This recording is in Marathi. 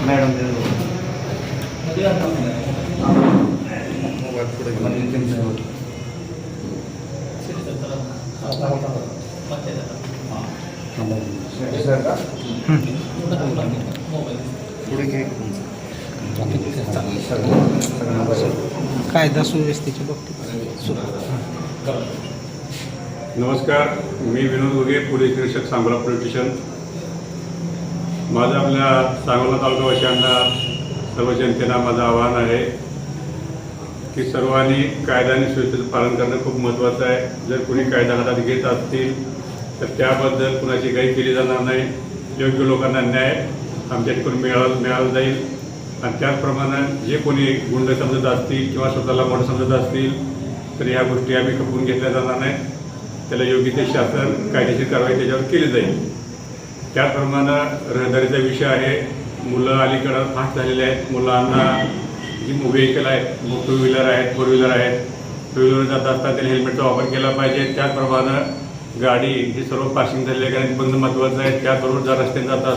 मॅडम कायदा सुव्यवस्थेच्या बाबतीत. नमस्कार, मी विनोद उगे, पोलीस निरीक्षक सांगोला पोलीस स्टेशन. माझं आपल्या सांगोला तालुकावासियांना सर्व जनतेला माझं आवाहन आहे की सर्वांनी कायदा आणि सुव्यवस्थेचं पालन करणं खूप महत्त्वाचं आहे. जर कोणी कायदा हातात घेत असतील तर त्याबद्दल कुणाची काही केली जाणार नाही. योग्य लोकांना न्याय आमच्या ठिकाणी मिळाला जाईल. आणि त्याचप्रमाणे जे कोणी गुंड समजत असतील किंवा स्वतःला मोठं समजत असतील तर ह्या गोष्टी आम्ही खपवून घेतल्या जाणार नाही. त्याला योग्य ते शासन कायदेशीर कारवाई त्याच्यावर केली जाईल. त्याचप्रमाणे रहदारीचा विषय आहे. मुलं अलीकडं फास्ट झालेले आहेत. मुलांना जी व्हेकल आहेत, टू व्हीलर आहेत, फोर व्हीलर आहेत, टू व्हीलर जात असताना त्यांनी हेल्मेटचा वापर केला पाहिजे. त्याचप्रमाणे गाडी ही सर्व पासिंग झालेली आहे, कारण बंद महत्त्वाचं आहे. त्याचबरोबर जर रस्त्याने जात असतात